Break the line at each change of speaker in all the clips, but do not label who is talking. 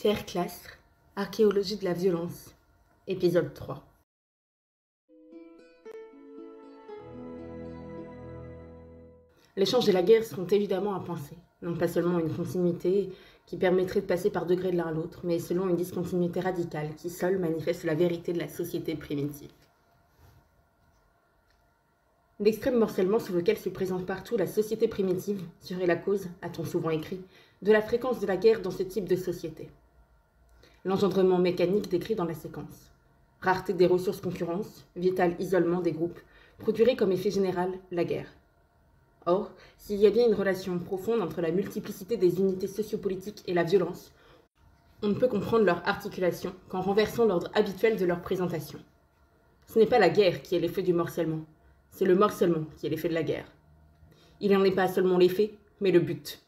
Pierre Clastre, Archéologie de la violence, épisode 3. L'échange et la guerre sont évidemment à penser, non pas seulement une continuité qui permettrait de passer par degrés de l'un à l'autre, mais selon une discontinuité radicale qui seule manifeste la vérité de la société primitive. L'extrême morcellement sous lequel se présente partout la société primitive serait la cause, a-t-on souvent écrit, de la fréquence de la guerre dans ce type de société. L'engendrement mécanique décrit dans la séquence. Rareté des ressources concurrence, vital isolement des groupes, produirait comme effet général la guerre. Or, s'il y a bien une relation profonde entre la multiplicité des unités sociopolitiques et la violence, on ne peut comprendre leur articulation qu'en renversant l'ordre habituel de leur présentation. Ce n'est pas la guerre qui est l'effet du morcellement, c'est le morcellement qui est l'effet de la guerre. Il n'en est pas seulement l'effet, mais le but.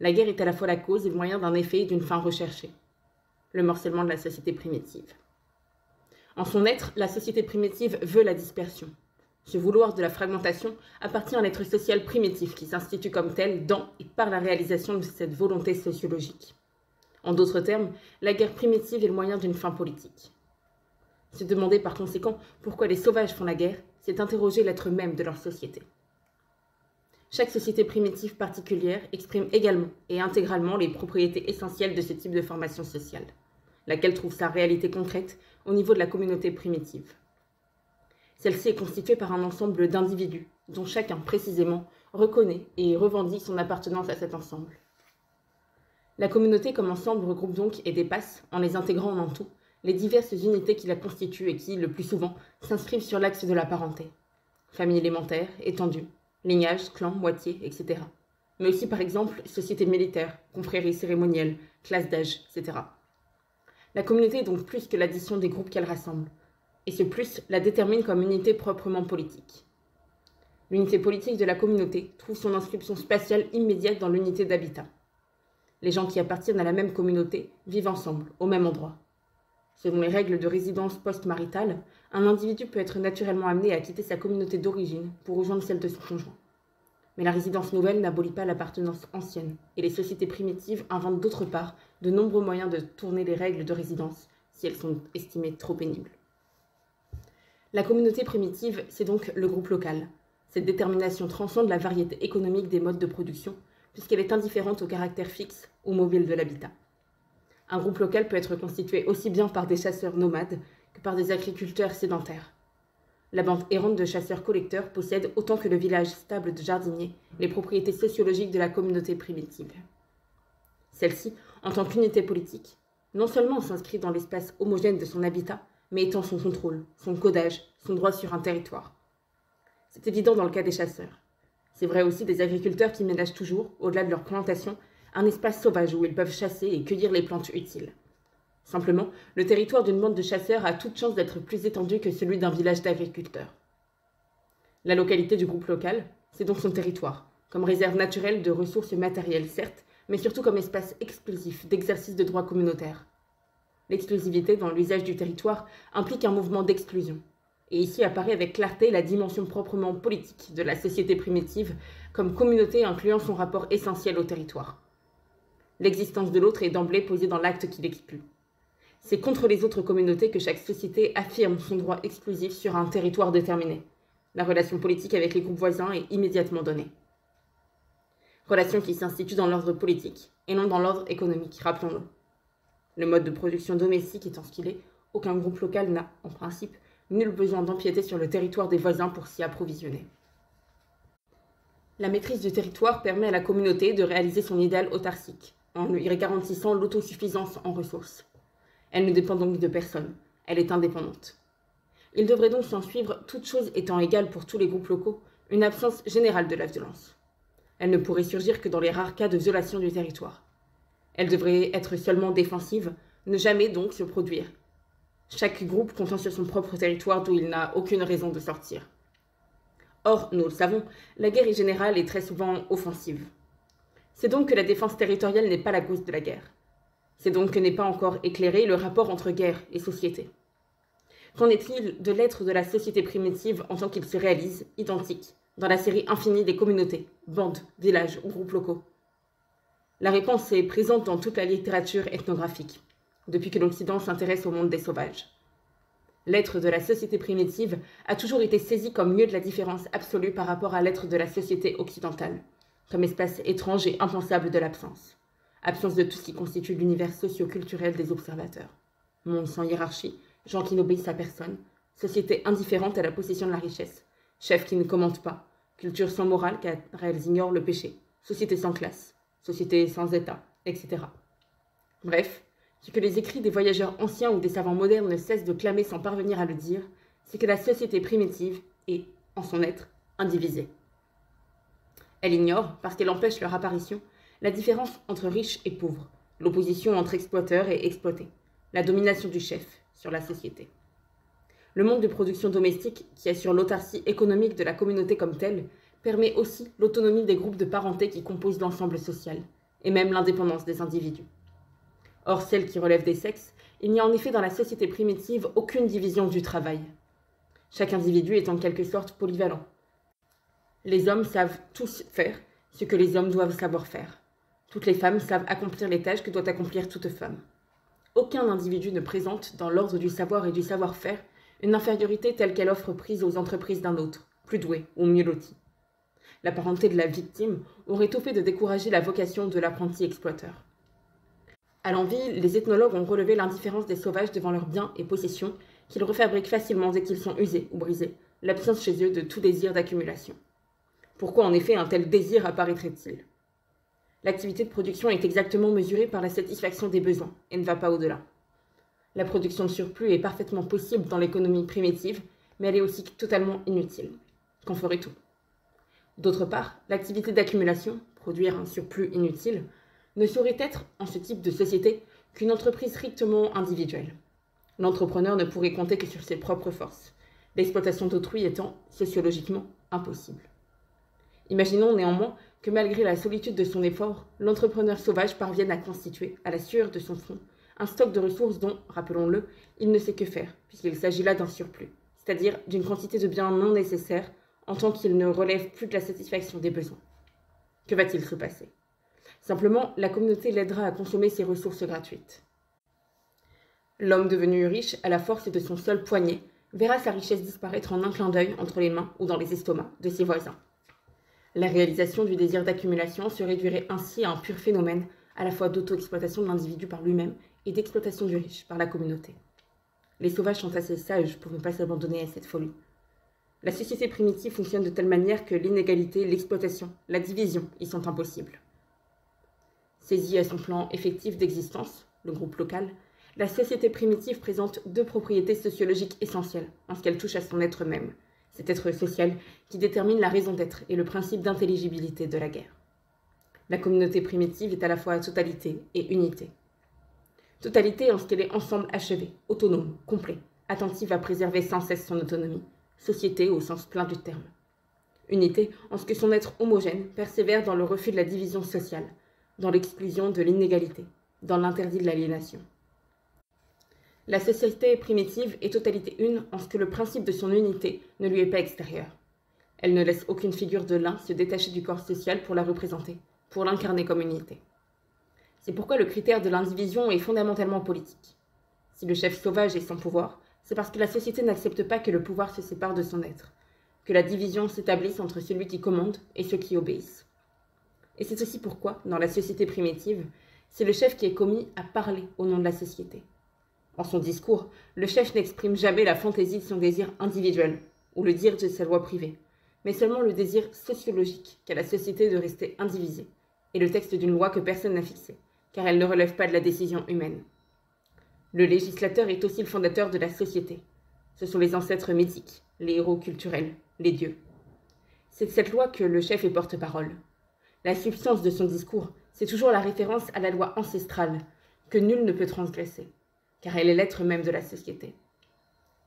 La guerre est à la fois la cause et le moyen d'un effet et d'une fin recherchée. Le morcellement de la société primitive. En son être, la société primitive veut la dispersion. Ce vouloir de la fragmentation appartient à l'être social primitif qui s'institue comme tel dans et par la réalisation de cette volonté sociologique. En d'autres termes, la guerre primitive est le moyen d'une fin politique. Se demander par conséquent pourquoi les sauvages font la guerre, c'est interroger l'être même de leur société. Chaque société primitive particulière exprime également et intégralement les propriétés essentielles de ce type de formation sociale, laquelle trouve sa réalité concrète au niveau de la communauté primitive. Celle-ci est constituée par un ensemble d'individus, dont chacun précisément reconnaît et revendique son appartenance à cet ensemble. La communauté comme ensemble regroupe donc et dépasse, en les intégrant en tout, les diverses unités qui la constituent et qui, le plus souvent, s'inscrivent sur l'axe de la parenté. Famille élémentaire, étendue, lignage, clan, moitié, etc. Mais aussi, par exemple, société militaire, confrérie cérémonielle, classe d'âge, etc. La communauté est donc plus que l'addition des groupes qu'elle rassemble, et ce plus la détermine comme unité proprement politique. L'unité politique de la communauté trouve son inscription spatiale immédiate dans l'unité d'habitat. Les gens qui appartiennent à la même communauté vivent ensemble, au même endroit. Selon les règles de résidence post-maritale, un individu peut être naturellement amené à quitter sa communauté d'origine pour rejoindre celle de son conjoint. Mais la résidence nouvelle n'abolit pas l'appartenance ancienne, et les sociétés primitives inventent d'autre part de nombreux moyens de tourner les règles de résidence si elles sont estimées trop pénibles. La communauté primitive, c'est donc le groupe local. Cette détermination transcende la variété économique des modes de production, puisqu'elle est indifférente au caractère fixe ou mobile de l'habitat. Un groupe local peut être constitué aussi bien par des chasseurs nomades que par des agriculteurs sédentaires. La bande errante de chasseurs-collecteurs possède, autant que le village stable de jardiniers, les propriétés sociologiques de la communauté primitive. Celle-ci, en tant qu'unité politique, non seulement s'inscrit dans l'espace homogène de son habitat, mais étend son contrôle, son codage, son droit sur un territoire. C'est évident dans le cas des chasseurs. C'est vrai aussi des agriculteurs qui ménagent toujours, au-delà de leur plantation, un espace sauvage où ils peuvent chasser et cueillir les plantes utiles. Simplement, le territoire d'une bande de chasseurs a toute chance d'être plus étendu que celui d'un village d'agriculteurs. La localité du groupe local, c'est donc son territoire, comme réserve naturelle de ressources matérielles, certes, mais surtout comme espace exclusif d'exercice de droits communautaires. L'exclusivité dans l'usage du territoire implique un mouvement d'exclusion. Et ici apparaît avec clarté la dimension proprement politique de la société primitive comme communauté incluant son rapport essentiel au territoire. L'existence de l'autre est d'emblée posée dans l'acte qui l'exclut. C'est contre les autres communautés que chaque société affirme son droit exclusif sur un territoire déterminé. La relation politique avec les groupes voisins est immédiatement donnée. Relation qui s'institue dans l'ordre politique et non dans l'ordre économique, rappelons-le. Le mode de production domestique étant ce qu'il est, aucun groupe local n'a, en principe, nul besoin d'empiéter sur le territoire des voisins pour s'y approvisionner. La maîtrise du territoire permet à la communauté de réaliser son idéal autarcique, en lui garantissant l'autosuffisance en ressources. Elle ne dépend donc de personne, elle est indépendante. Il devrait donc s'en suivre, toutes choses étant égales pour tous les groupes locaux, une absence générale de la violence. Elle ne pourrait surgir que dans les rares cas de violation du territoire. Elle devrait être seulement défensive, ne jamais donc se produire. Chaque groupe comptant sur son propre territoire d'où il n'a aucune raison de sortir. Or, nous le savons, la guerre est générale et très souvent offensive. C'est donc que la défense territoriale n'est pas la cause de la guerre. C'est donc que n'est pas encore éclairé le rapport entre guerre et société. Qu'en est-il de l'être de la société primitive en tant qu'il se réalise, identique, dans la série infinie des communautés, bandes, villages ou groupes locaux ? La réponse est présente dans toute la littérature ethnographique, depuis que l'Occident s'intéresse au monde des sauvages. L'être de la société primitive a toujours été saisi comme lieu de la différence absolue par rapport à l'être de la société occidentale, comme espace étrange et impensable de l'absence. Absence de tout ce qui constitue l'univers socio-culturel des observateurs. Monde sans hiérarchie, gens qui n'obéissent à personne, société indifférente à la possession de la richesse, chefs qui ne commentent pas, culture sans morale car elles ignorent le péché, société sans classe, société sans état, etc. Bref, ce que les écrits des voyageurs anciens ou des savants modernes ne cessent de clamer sans parvenir à le dire, c'est que la société primitive est, en son être, indivisée. Elle ignore, parce qu'elle empêche leur apparition, la différence entre riches et pauvres, l'opposition entre exploiteurs et exploités, la domination du chef sur la société. Le mode de production domestique, qui assure l'autarcie économique de la communauté comme telle, permet aussi l'autonomie des groupes de parenté qui composent l'ensemble social, et même l'indépendance des individus. Hors celle qui relève des sexes, il n'y a en effet dans la société primitive aucune division du travail. Chaque individu est en quelque sorte polyvalent. Les hommes savent tous faire ce que les hommes doivent savoir faire. Toutes les femmes savent accomplir les tâches que doit accomplir toute femme. Aucun individu ne présente, dans l'ordre du savoir et du savoir-faire, une infériorité telle qu'elle offre prise aux entreprises d'un autre, plus doué ou mieux loti. La parenté de la victime aurait tout fait de décourager la vocation de l'apprenti exploiteur. À l'envi, les ethnologues ont relevé l'indifférence des sauvages devant leurs biens et possessions, qu'ils refabriquent facilement dès qu'ils sont usés ou brisés, l'absence chez eux de tout désir d'accumulation. Pourquoi en effet un tel désir apparaîtrait-il ? L'activité de production est exactement mesurée par la satisfaction des besoins et ne va pas au-delà. La production de surplus est parfaitement possible dans l'économie primitive, mais elle est aussi totalement inutile. Qu'en ferait-on ? D'autre part, l'activité d'accumulation, produire un surplus inutile, ne saurait être, en ce type de société, qu'une entreprise strictement individuelle. L'entrepreneur ne pourrait compter que sur ses propres forces, l'exploitation d'autrui étant sociologiquement impossible. Imaginons néanmoins que malgré la solitude de son effort, l'entrepreneur sauvage parvienne à constituer, à la sueur de son front, un stock de ressources dont, rappelons-le, il ne sait que faire, puisqu'il s'agit là d'un surplus, c'est-à-dire d'une quantité de biens non nécessaires en tant qu'il ne relève plus de la satisfaction des besoins. Que va-t-il se passer ? Simplement, la communauté l'aidera à consommer ses ressources gratuites. L'homme devenu riche à la force de son seul poignet verra sa richesse disparaître en un clin d'œil entre les mains ou dans les estomacs de ses voisins. La réalisation du désir d'accumulation se réduirait ainsi à un pur phénomène à la fois d'auto-exploitation de l'individu par lui-même et d'exploitation du riche par la communauté. Les sauvages sont assez sages pour ne pas s'abandonner à cette folie. La société primitive fonctionne de telle manière que l'inégalité, l'exploitation, la division y sont impossibles. Saisie à son plan effectif d'existence, le groupe local, la société primitive présente deux propriétés sociologiques essentielles en ce qu'elle touche à son être même, cet être social qui détermine la raison d'être et le principe d'intelligibilité de la guerre. La communauté primitive est à la fois totalité et unité. Totalité en ce qu'elle est ensemble achevé, autonome, complet, attentive à préserver sans cesse son autonomie, société au sens plein du terme. Unité en ce que son être homogène persévère dans le refus de la division sociale, dans l'exclusion de l'inégalité, dans l'interdit de l'aliénation. La société primitive est totalité une en ce que le principe de son unité ne lui est pas extérieur. Elle ne laisse aucune figure de l'un se détacher du corps social pour la représenter, pour l'incarner comme unité. C'est pourquoi le critère de l'indivision est fondamentalement politique. Si le chef sauvage est sans pouvoir, c'est parce que la société n'accepte pas que le pouvoir se sépare de son être, que la division s'établisse entre celui qui commande et ceux qui obéissent. Et c'est aussi pourquoi, dans la société primitive, c'est le chef qui est commis à parler au nom de la société. En son discours, le chef n'exprime jamais la fantaisie de son désir individuel, ou le dire de sa loi privée, mais seulement le désir sociologique qu'a la société de rester indivisée, et le texte d'une loi que personne n'a fixée, car elle ne relève pas de la décision humaine. Le législateur est aussi le fondateur de la société. Ce sont les ancêtres mythiques, les héros culturels, les dieux. C'est de cette loi que le chef est porte-parole. La substance de son discours, c'est toujours la référence à la loi ancestrale, que nul ne peut transgresser, car elle est l'être même de la société.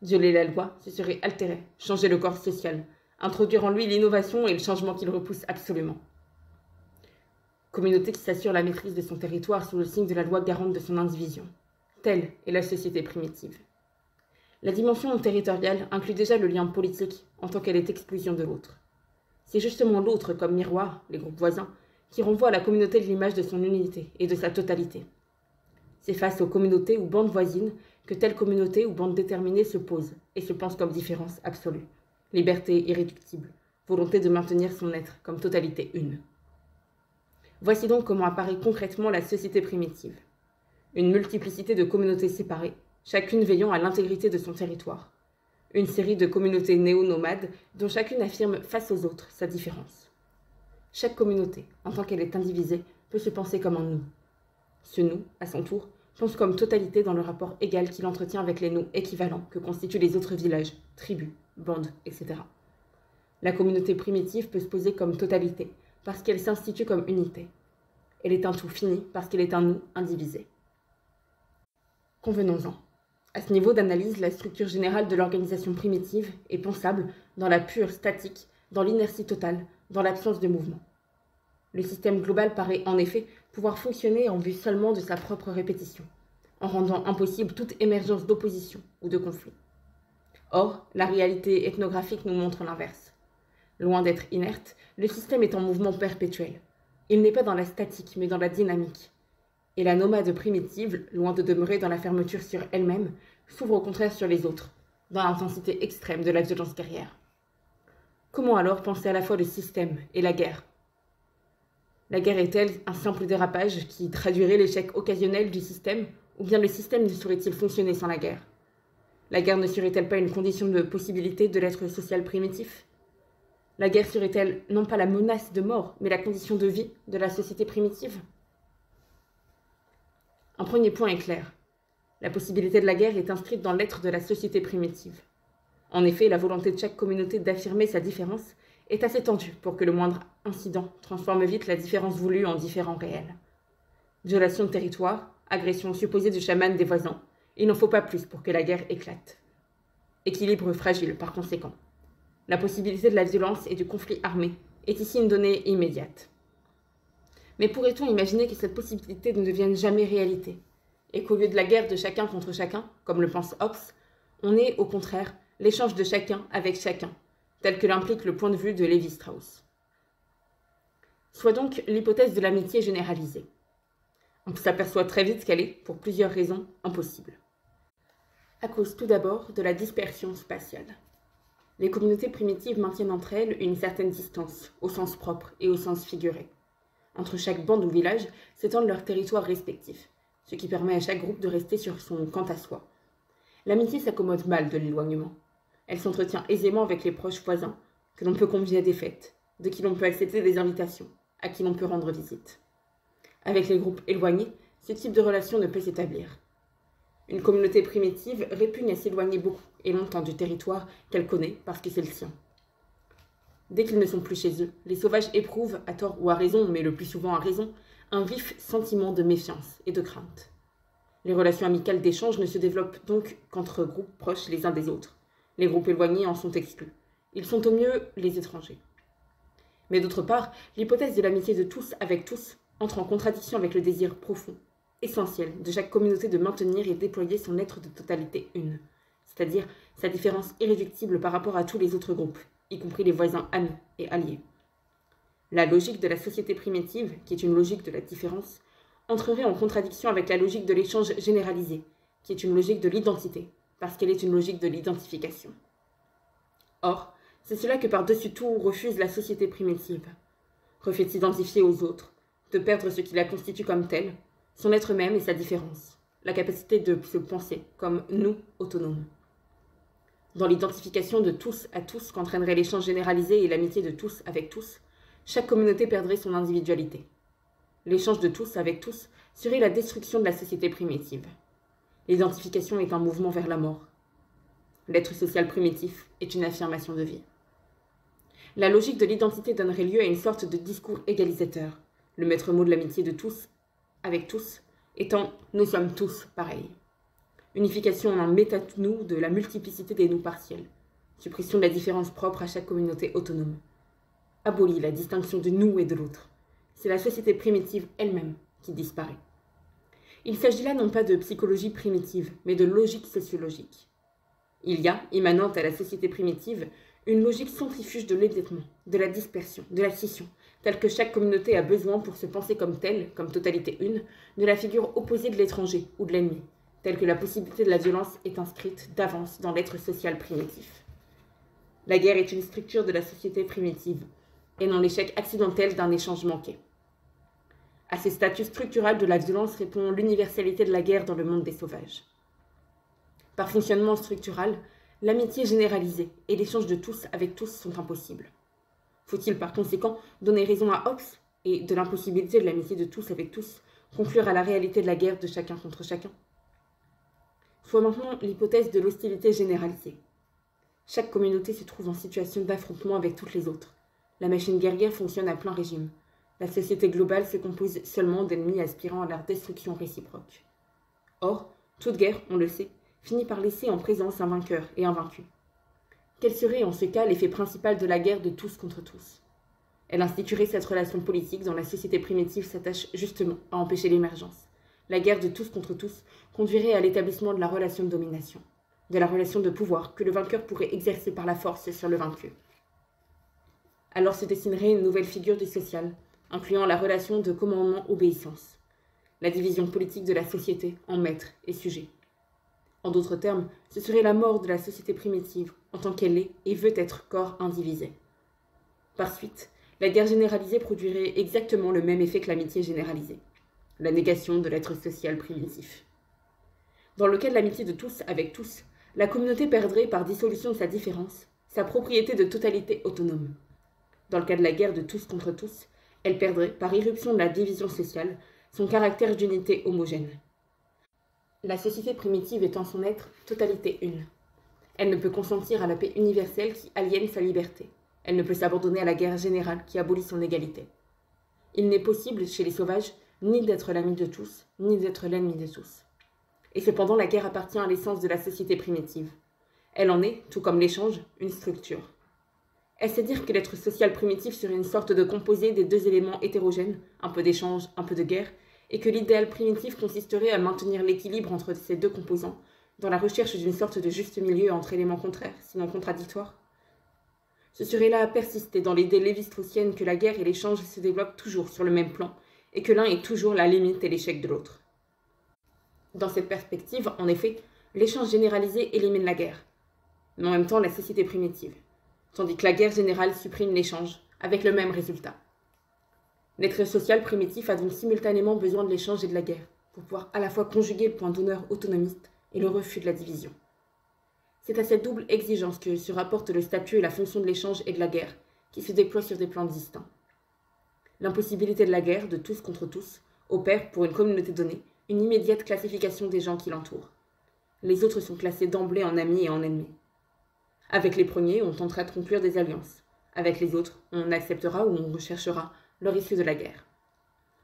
Violer la loi, ce serait altérer, changer le corps social, introduire en lui l'innovation et le changement qu'il repousse absolument. Communauté qui s'assure la maîtrise de son territoire sous le signe de la loi garante de son indivision. Telle est la société primitive. La dimension territoriale inclut déjà le lien politique en tant qu'elle est exclusion de l'autre. C'est justement l'autre comme miroir, les groupes voisins, qui renvoie à la communauté de l'image de son unité et de sa totalité. C'est face aux communautés ou bandes voisines que telle communauté ou bande déterminée se pose et se pense comme différence absolue, liberté irréductible, volonté de maintenir son être comme totalité une. Voici donc comment apparaît concrètement la société primitive. Une multiplicité de communautés séparées, chacune veillant à l'intégrité de son territoire. Une série de communautés néo-nomades dont chacune affirme face aux autres sa différence. Chaque communauté, en tant qu'elle est indivisée, peut se penser comme un nous. Ce nous, à son tour, pense comme totalité dans le rapport égal qu'il entretient avec les nous équivalents que constituent les autres villages, tribus, bandes, etc. La communauté primitive peut se poser comme totalité, parce qu'elle s'institue comme unité. Elle est un tout fini parce qu'elle est un nous indivisé. Convenons-en. À ce niveau d'analyse, la structure générale de l'organisation primitive est pensable dans la pure statique, dans l'inertie totale, dans l'absence de mouvement. Le système global paraît en effet pouvoir fonctionner en vue seulement de sa propre répétition, en rendant impossible toute émergence d'opposition ou de conflit. Or, la réalité ethnographique nous montre l'inverse. Loin d'être inerte, le système est en mouvement perpétuel. Il n'est pas dans la statique, mais dans la dynamique. Et la nomade primitive, loin de demeurer dans la fermeture sur elle-même, s'ouvre au contraire sur les autres, dans l'intensité extrême de la violence guerrière. Comment alors penser à la fois le système et la guerre ? La guerre est-elle un simple dérapage qui traduirait l'échec occasionnel du système, ou bien le système ne saurait-il fonctionner sans la guerre ? La guerre ne serait-elle pas une condition de possibilité de l'être social primitif ? La guerre serait-elle non pas la menace de mort, mais la condition de vie de la société primitive ? Un premier point est clair. La possibilité de la guerre est inscrite dans l'être de la société primitive. En effet, la volonté de chaque communauté d'affirmer sa différence est assez tendue pour que le moindre incident transforme vite la différence voulue en différent réel. Violation de territoire, agression supposée du chaman des voisins, il n'en faut pas plus pour que la guerre éclate. Équilibre fragile par conséquent. La possibilité de la violence et du conflit armé est ici une donnée immédiate. Mais pourrait-on imaginer que cette possibilité ne devienne jamais réalité, et qu'au lieu de la guerre de chacun contre chacun, comme le pense Hobbes, on ait au contraire l'échange de chacun avec chacun, tel que l'implique le point de vue de Lévi-Strauss. Soit donc l'hypothèse de l'amitié généralisée. On s'aperçoit très vite qu'elle est, pour plusieurs raisons, impossible. À cause tout d'abord de la dispersion spatiale. Les communautés primitives maintiennent entre elles une certaine distance, au sens propre et au sens figuré. Entre chaque bande ou village s'étendent leurs territoires respectifs, ce qui permet à chaque groupe de rester sur son quant à soi. L'amitié s'accommode mal de l'éloignement. Elle s'entretient aisément avec les proches voisins, que l'on peut convier à des fêtes, de qui l'on peut accepter des invitations, à qui l'on peut rendre visite. Avec les groupes éloignés, ce type de relation ne peut s'établir. Une communauté primitive répugne à s'éloigner beaucoup et longtemps du territoire qu'elle connaît parce que c'est le sien. Dès qu'ils ne sont plus chez eux, les sauvages éprouvent, à tort ou à raison, mais le plus souvent à raison, un vif sentiment de méfiance et de crainte. Les relations amicales d'échange ne se développent donc qu'entre groupes proches les uns des autres. Les groupes éloignés en sont exclus. Ils sont au mieux les étrangers. Mais d'autre part, l'hypothèse de l'amitié de tous avec tous entre en contradiction avec le désir profond, essentiel, de chaque communauté de maintenir et déployer son être de totalité une, c'est-à-dire sa différence irréductible par rapport à tous les autres groupes, y compris les voisins amis et alliés. La logique de la société primitive, qui est une logique de la différence, entrerait en contradiction avec la logique de l'échange généralisé, qui est une logique de l'identité, parce qu'elle est une logique de l'identification. Or, c'est cela que par-dessus tout refuse la société primitive. Refait s'identifier aux autres, de perdre ce qui la constitue comme telle, son être même et sa différence, la capacité de se penser comme nous autonomes. Dans l'identification de tous à tous qu'entraînerait l'échange généralisé et l'amitié de tous avec tous, chaque communauté perdrait son individualité. L'échange de tous avec tous serait la destruction de la société primitive. L'identification est un mouvement vers la mort. L'être social primitif est une affirmation de vie. La logique de l'identité donnerait lieu à une sorte de discours égalisateur, le maître mot de l'amitié de tous avec tous étant « nous sommes tous pareils ». Unification en un méta-nous de la multiplicité des nous partiels, suppression de la différence propre à chaque communauté autonome. Abolit la distinction de nous et de l'autre. C'est la société primitive elle-même qui disparaît. Il s'agit là non pas de psychologie primitive, mais de logique sociologique. Il y a, immanente à la société primitive, une logique centrifuge de l'évitement, de la dispersion, de la scission, telle que chaque communauté a besoin pour se penser comme telle, comme totalité une, de la figure opposée de l'étranger ou de l'ennemi, telle que la possibilité de la violence est inscrite d'avance dans l'être social primitif. La guerre est une structure de la société primitive, et non l'échec accidentel d'un échange manqué. À ce statut structural de la violence répond l'universalité de la guerre dans le monde des sauvages. Par fonctionnement structural, l'amitié généralisée et l'échange de tous avec tous sont impossibles. Faut-il par conséquent donner raison à Hobbes et de l'impossibilité de l'amitié de tous avec tous, conclure à la réalité de la guerre de chacun contre chacun? Soit maintenant l'hypothèse de l'hostilité généralisée. Chaque communauté se trouve en situation d'affrontement avec toutes les autres. La machine guerrière fonctionne à plein régime. La société globale se compose seulement d'ennemis aspirant à leur destruction réciproque. Or, toute guerre, on le sait, finit par laisser en présence un vainqueur et un vaincu. Quel serait en ce cas l'effet principal de la guerre de tous contre tous? Elle instituerait cette relation politique dont la société primitive s'attache justement à empêcher l'émergence. La guerre de tous contre tous conduirait à l'établissement de la relation de domination, de la relation de pouvoir que le vainqueur pourrait exercer par la force sur le vaincu. Alors se dessinerait une nouvelle figure du social, incluant la relation de commandement-obéissance, la division politique de la société en maître et sujet. En d'autres termes, ce serait la mort de la société primitive en tant qu'elle est et veut être corps indivisé. Par suite, la guerre généralisée produirait exactement le même effet que l'amitié généralisée, la négation de l'être social primitif. Dans le cas de l'amitié de tous avec tous, la communauté perdrait par dissolution de sa différence sa propriété de totalité autonome. Dans le cas de la guerre de tous contre tous, elle perdrait, par irruption de la division sociale, son caractère d'unité homogène. La société primitive est en son être totalité une. Elle ne peut consentir à la paix universelle qui aliène sa liberté. Elle ne peut s'abandonner à la guerre générale qui abolit son égalité. Il n'est possible, chez les sauvages, ni d'être l'ami de tous, ni d'être l'ennemi de tous. Et cependant, la guerre appartient à l'essence de la société primitive. Elle en est, tout comme l'échange, une structure. Est-ce à dire que l'être social primitif serait une sorte de composé des deux éléments hétérogènes, un peu d'échange, un peu de guerre, et que l'idéal primitif consisterait à maintenir l'équilibre entre ces deux composants, dans la recherche d'une sorte de juste milieu entre éléments contraires, sinon contradictoires? Ce serait là à persister dans l'idée lévi-straussienne que la guerre et l'échange se développent toujours sur le même plan, et que l'un est toujours la limite et l'échec de l'autre. Dans cette perspective, en effet, l'échange généralisé élimine la guerre, mais en même temps la société primitive, tandis que la guerre générale supprime l'échange, avec le même résultat. L'être social primitif a donc simultanément besoin de l'échange et de la guerre, pour pouvoir à la fois conjuguer le point d'honneur autonomiste et le refus de la division. C'est à cette double exigence que se rapportent le statut et la fonction de l'échange et de la guerre, qui se déploient sur des plans distincts. L'impossibilité de la guerre, de tous contre tous, opère, pour une communauté donnée, une immédiate classification des gens qui l'entourent. Les autres sont classés d'emblée en amis et en ennemis. Avec les premiers, on tentera de conclure des alliances. Avec les autres, on acceptera ou on recherchera leur issue de la guerre.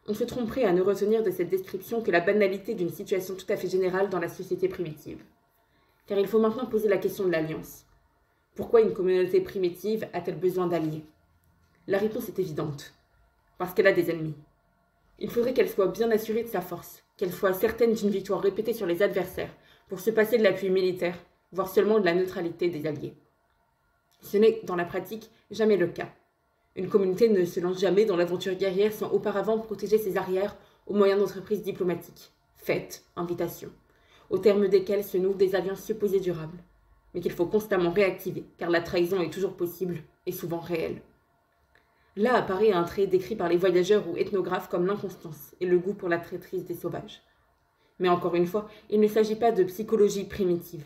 On se tromperait à ne retenir de cette description que la banalité d'une situation tout à fait générale dans la société primitive. Car il faut maintenant poser la question de l'alliance. Pourquoi une communauté primitive a-t-elle besoin d'alliés? La réponse est évidente. Parce qu'elle a des ennemis. Il faudrait qu'elle soit bien assurée de sa force, qu'elle soit certaine d'une victoire répétée sur les adversaires, pour se passer de l'appui militaire, voire seulement de la neutralité des alliés. Ce n'est, dans la pratique, jamais le cas. Une communauté ne se lance jamais dans l'aventure guerrière sans auparavant protéger ses arrières au moyen d'entreprises diplomatiques, fêtes, invitations, au terme desquelles se nouent des alliances supposées durables, mais qu'il faut constamment réactiver, car la trahison est toujours possible et souvent réelle. Là apparaît un trait décrit par les voyageurs ou ethnographes comme l'inconstance et le goût pour la traîtrise des sauvages. Mais encore une fois, il ne s'agit pas de psychologie primitive.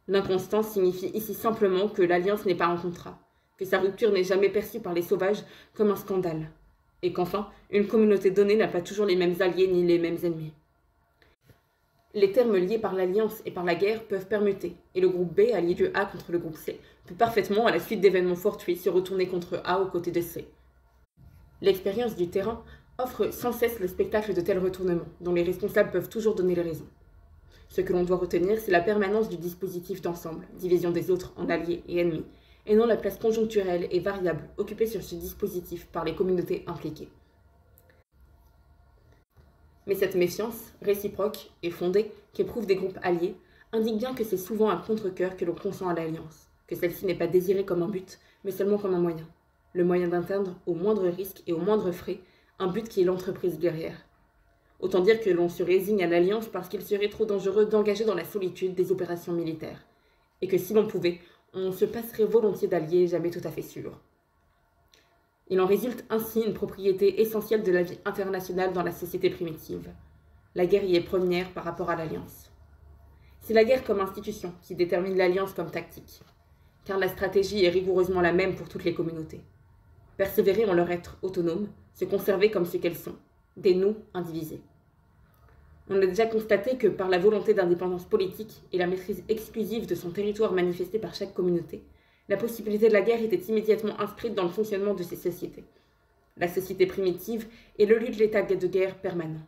L'inconstance signifie ici simplement que l'alliance n'est pas un contrat, que sa rupture n'est jamais perçue par les sauvages comme un scandale, et qu'enfin, une communauté donnée n'a pas toujours les mêmes alliés ni les mêmes ennemis. Les termes liés par l'alliance et par la guerre peuvent permuter, et le groupe B, allié du A contre le groupe C, peut parfaitement, à la suite d'événements fortuits, se retourner contre A aux côtés de C. L'expérience du terrain offre sans cesse le spectacle de tels retournements, dont les responsables peuvent toujours donner les raisons. Ce que l'on doit retenir, c'est la permanence du dispositif d'ensemble, division des autres en alliés et ennemis, et non la place conjoncturelle et variable occupée sur ce dispositif par les communautés impliquées. Mais cette méfiance, réciproque et fondée, qu'éprouvent des groupes alliés, indique bien que c'est souvent un contre-cœur que l'on consent à l'alliance, que celle-ci n'est pas désirée comme un but, mais seulement comme un moyen. le moyen d'atteindre au moindre risque et au moindre frais un but qui est l'entreprise guerrière. Autant dire que l'on se résigne à l'alliance parce qu'il serait trop dangereux d'engager dans la solitude des opérations militaires, et que si l'on pouvait, on se passerait volontiers d'alliés jamais tout à fait sûrs. Il en résulte ainsi une propriété essentielle de la vie internationale dans la société primitive. La guerre y est première par rapport à l'alliance. C'est la guerre comme institution qui détermine l'alliance comme tactique, car la stratégie est rigoureusement la même pour toutes les communautés. Persévérer en leur être autonome, se conserver comme ce qu'elles sont, des nous indivisés. On a déjà constaté que par la volonté d'indépendance politique et la maîtrise exclusive de son territoire manifestée par chaque communauté, la possibilité de la guerre était immédiatement inscrite dans le fonctionnement de ces sociétés. La société primitive est le lieu de l'état de guerre permanent.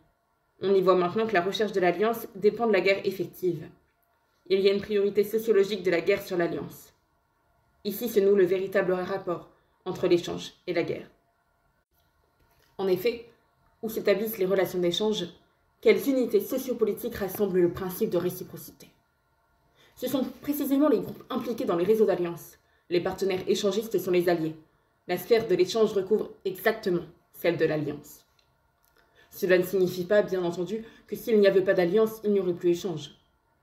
On y voit maintenant que la recherche de l'alliance dépend de la guerre effective. Il y a une priorité sociologique de la guerre sur l'alliance. Ici se noue le véritable rapport entre l'échange et la guerre. En effet, où s'établissent les relations d'échange, quelles unités sociopolitiques rassemblent le principe de réciprocité? Ce sont précisément les groupes impliqués dans les réseaux d'alliance. Les partenaires échangistes sont les alliés. La sphère de l'échange recouvre exactement celle de l'alliance. Cela ne signifie pas, bien entendu, que s'il n'y avait pas d'alliance, il n'y aurait plus échange.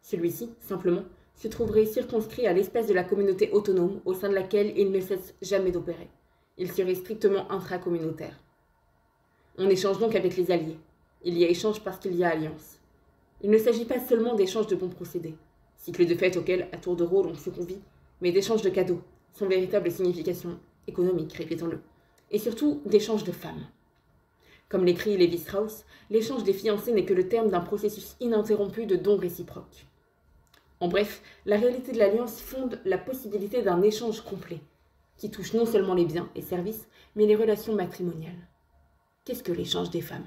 Celui-ci, simplement, se trouverait circonscrit à l'espèce de la communauté autonome au sein de laquelle il ne cesse jamais d'opérer. Il serait strictement intracommunautaire. On échange donc avec les alliés. Il y a échange parce qu'il y a alliance. Il ne s'agit pas seulement d'échange de bons procédés, cycle de fête auquel, à tour de rôle, on se convie, mais d'échange de cadeaux, sans véritable signification économique, répétons-le, et surtout d'échange de femmes. Comme l'écrit Lévi-Strauss, l'échange des fiancés n'est que le terme d'un processus ininterrompu de dons réciproques. En bref, la réalité de l'alliance fonde la possibilité d'un échange complet, qui touche non seulement les biens et services, mais les relations matrimoniales. Qu'est-ce que l'échange des femmes?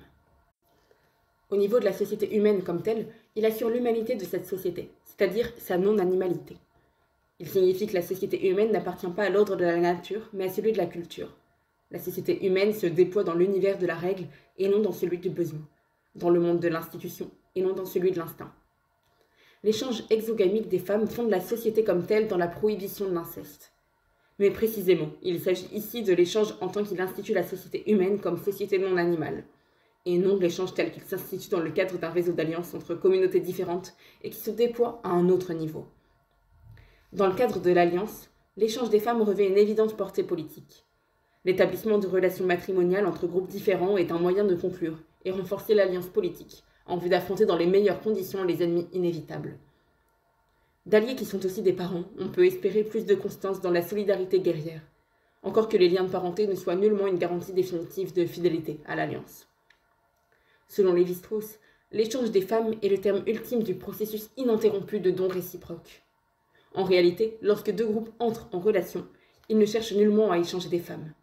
Au niveau de la société humaine comme telle, il assure l'humanité de cette société, c'est-à-dire sa non-animalité. Il signifie que la société humaine n'appartient pas à l'ordre de la nature, mais à celui de la culture. La société humaine se déploie dans l'univers de la règle et non dans celui du besoin, dans le monde de l'institution et non dans celui de l'instinct. L'échange exogamique des femmes fonde la société comme telle dans la prohibition de l'inceste. Mais précisément, il s'agit ici de l'échange en tant qu'il institue la société humaine comme société non animale, et non de l'échange tel qu'il s'institue dans le cadre d'un réseau d'alliances entre communautés différentes et qui se déploie à un autre niveau. Dans le cadre de l'alliance, l'échange des femmes revêt une évidente portée politique. L'établissement de relations matrimoniales entre groupes différents est un moyen de conclure et renforcer l'alliance politique, en vue d'affronter dans les meilleures conditions les ennemis inévitables. D'alliés qui sont aussi des parents, on peut espérer plus de constance dans la solidarité guerrière, encore que les liens de parenté ne soient nullement une garantie définitive de fidélité à l'alliance. Selon Lévi-Strauss, l'échange des femmes est le terme ultime du processus ininterrompu de dons réciproques. En réalité, lorsque deux groupes entrent en relation, ils ne cherchent nullement à échanger des femmes.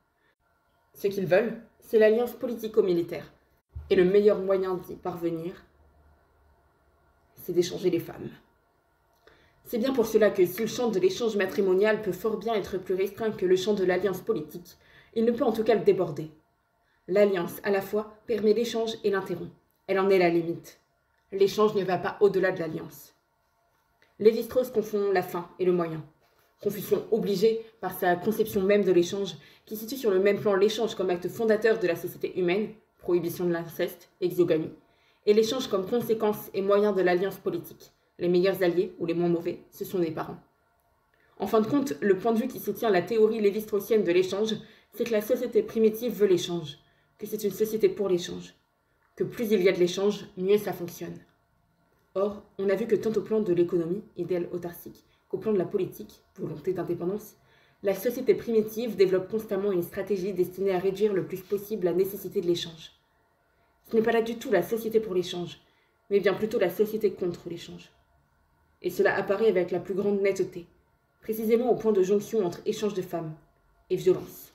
Ce qu'ils veulent, c'est l'alliance politico-militaire, et le meilleur moyen d'y parvenir, c'est d'échanger les femmes. C'est bien pour cela que si le champ de l'échange matrimonial peut fort bien être plus restreint que le champ de l'alliance politique, il ne peut en tout cas le déborder. L'alliance, à la fois, permet l'échange et l'interrompt. Elle en est la limite. L'échange ne va pas au-delà de l'alliance. Lévi-Strauss confond la fin et le moyen. Confusion obligée par sa conception même de l'échange, qui situe sur le même plan l'échange comme acte fondateur de la société humaine, prohibition de l'inceste, exogamie, et l'échange comme conséquence et moyen de l'alliance politique. Les meilleurs alliés, ou les moins mauvais, ce sont les parents. En fin de compte, le point de vue qui soutient la théorie lévi-straussienne de l'échange, c'est que la société primitive veut l'échange, que c'est une société pour l'échange, que plus il y a de l'échange, mieux ça fonctionne. Or, on a vu que tant au plan de l'économie, idéal autarcique, qu'au plan de la politique, volonté d'indépendance, la société primitive développe constamment une stratégie destinée à réduire le plus possible la nécessité de l'échange. Ce n'est pas là du tout la société pour l'échange, mais bien plutôt la société contre l'échange. Et cela apparaît avec la plus grande netteté, précisément au point de jonction entre échange de femmes et violence.